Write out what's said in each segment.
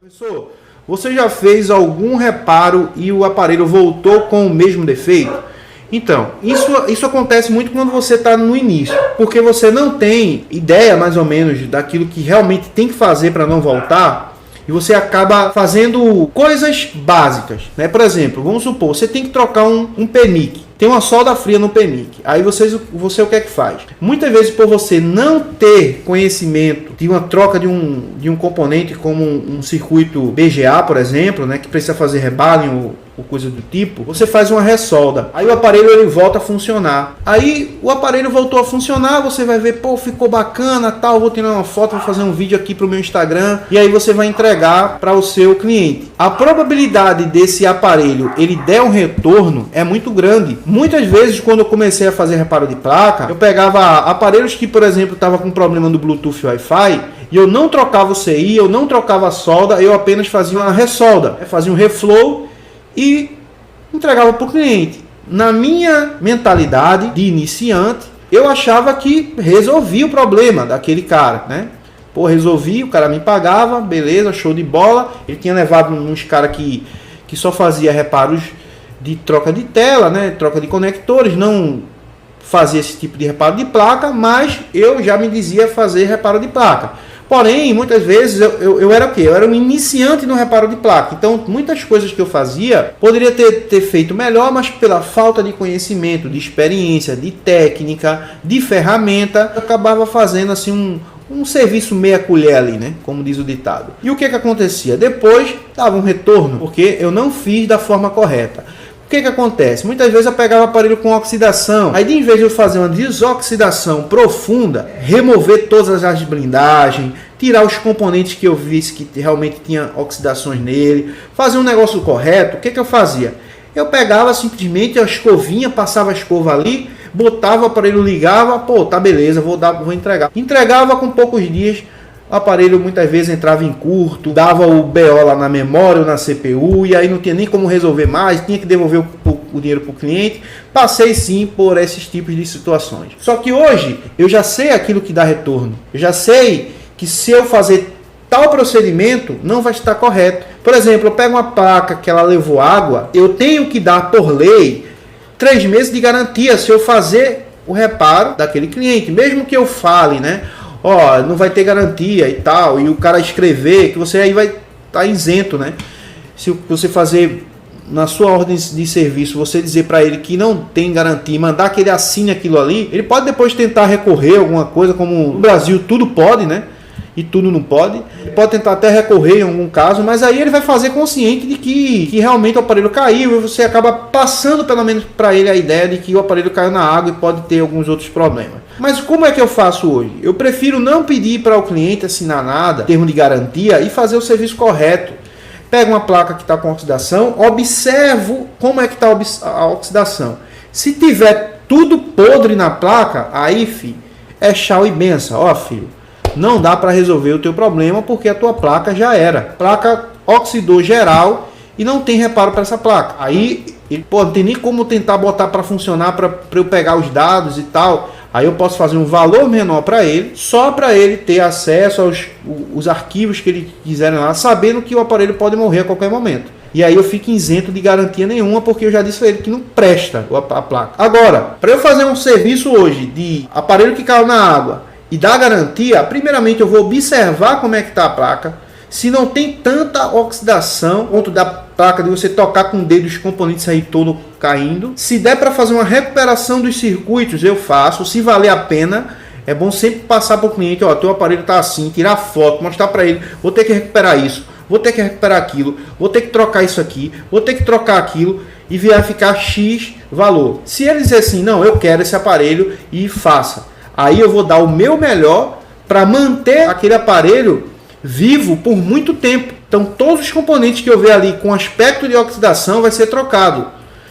Professor, você já fez algum reparo e o aparelho voltou com o mesmo defeito? Então, isso acontece muito quando você está no início, porque você não tem ideia mais ou menos daquilo que realmente tem que fazer para não voltar, e você acaba fazendo coisas básicas, né? Por exemplo, vamos supor, você tem que trocar um penique, tem uma solda fria no penique, aí você o que é que faz? Muitas vezes, por você não ter conhecimento de uma troca de um componente como um circuito BGA, por exemplo, né, que precisa fazer rebalem ou coisa do tipo, você faz uma ressolda, aí o aparelho ele volta a funcionar. Aí o aparelho voltou a funcionar, você vai ver, pô, ficou bacana, tal, vou tirar uma foto, vou fazer um vídeo aqui para o meu Instagram, e aí você vai entregar para o seu cliente. A probabilidade desse aparelho ele der um retorno é muito grande. Muitas vezes, quando eu comecei a fazer reparo de placa, eu pegava aparelhos que, por exemplo, estava com problema no Bluetooth Wi-Fi, e eu não trocava o CI, eu não trocava a solda, eu apenas fazia uma ressolda, fazia um reflow e entregava para o cliente. Na minha mentalidade de iniciante, eu achava que resolvia o problema daquele cara, né? Pô, resolvi, o cara me pagava, beleza, show de bola. Ele tinha levado uns caras que só fazia reparos de troca de tela, né? Troca de conectores, não fazia esse tipo de reparo de placa, mas eu já me dizia fazer reparo de placa. Porém, muitas vezes eu era o quê? Eu era um iniciante no reparo de placa. Então, muitas coisas que eu fazia, poderia ter feito melhor, mas pela falta de conhecimento, de experiência, de técnica, de ferramenta, eu acabava fazendo assim um serviço meia colher ali, né? Como diz o ditado. E o que acontecia? Depois dava um retorno, porque eu não fiz da forma correta. O que acontece? Muitas vezes eu pegava o aparelho com oxidação, aí em vez de eu fazer uma desoxidação profunda, remover todas as blindagens, tirar os componentes que eu visse que realmente tinha oxidações nele, fazer um negócio correto, o que eu fazia? Eu pegava simplesmente a escovinha, passava a escova ali, botava o aparelho, ligava, pô, tá beleza, vou entregar. Entregava com poucos dias. O aparelho muitas vezes entrava em curto, dava o BO lá na memória ou na CPU, e aí não tinha nem como resolver mais, tinha que devolver o dinheiro para o cliente. Passei sim por esses tipos de situações. Só que hoje eu já sei aquilo que dá retorno. Eu já sei que se eu fazer tal procedimento não vai estar correto. Por exemplo, eu pego uma placa que ela levou água, eu tenho que dar por lei 3 meses de garantia se eu fazer o reparo daquele cliente. Mesmo que eu fale, né? Ó, não vai ter garantia e tal, e o cara escrever, que você aí vai estar isento, né? Se você fazer na sua ordem de serviço, você dizer para ele que não tem garantia, mandar que ele assine aquilo ali, ele pode depois tentar recorrer a alguma coisa, como no Brasil tudo pode, né? E tudo não pode. Ele pode tentar até recorrer em algum caso, mas aí ele vai fazer consciente de que realmente o aparelho caiu, e você acaba passando pelo menos para ele a ideia de que o aparelho caiu na água e pode ter alguns outros problemas. Mas como é que eu faço hoje? Eu prefiro não pedir para o cliente assinar nada, termo de garantia, e fazer o serviço correto. Pego uma placa que está com oxidação, observo como é que está a oxidação. Se tiver tudo podre na placa, aí, filho, é tchau e benção. Ó, filho, não dá para resolver o teu problema porque a tua placa já era. Placa oxidou geral e não tem reparo para essa placa. Aí, pô, não tem nem como tentar botar para funcionar para eu pegar os dados e tal. Aí eu posso fazer um valor menor para ele, só para ele ter acesso aos arquivos que ele quiserem lá, sabendo que o aparelho pode morrer a qualquer momento. E aí eu fico isento de garantia nenhuma, porque eu já disse para ele que não presta a placa. Agora, para eu fazer um serviço hoje de aparelho que caiu na água e dar garantia, primeiramente eu vou observar como é que está a placa, se não tem tanta oxidação, ponto da placa de você tocar com o dedo os componentes aí todo caindo. Se der para fazer uma recuperação dos circuitos, eu faço. Se valer a pena, é bom sempre passar para o cliente, ó, teu aparelho está assim, tirar foto, mostrar para ele, vou ter que recuperar isso, vou ter que recuperar aquilo, vou ter que trocar isso aqui, vou ter que trocar aquilo, e vai ficar X valor. Se ele dizer assim, não, eu quero esse aparelho, e faça. Aí eu vou dar o meu melhor para manter aquele aparelho vivo por muito tempo. Então todos os componentes que eu ver ali com aspecto de oxidação vai ser trocado.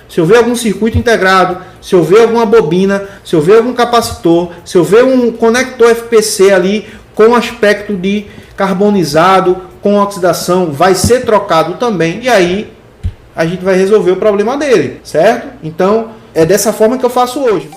Se eu ver algum circuito integrado, se eu ver alguma bobina, se eu ver algum capacitor, se eu ver um conector FPC ali com aspecto de carbonizado, com oxidação, vai ser trocado também. E aí a gente vai resolver o problema dele, certo? Então é dessa forma que eu faço hoje.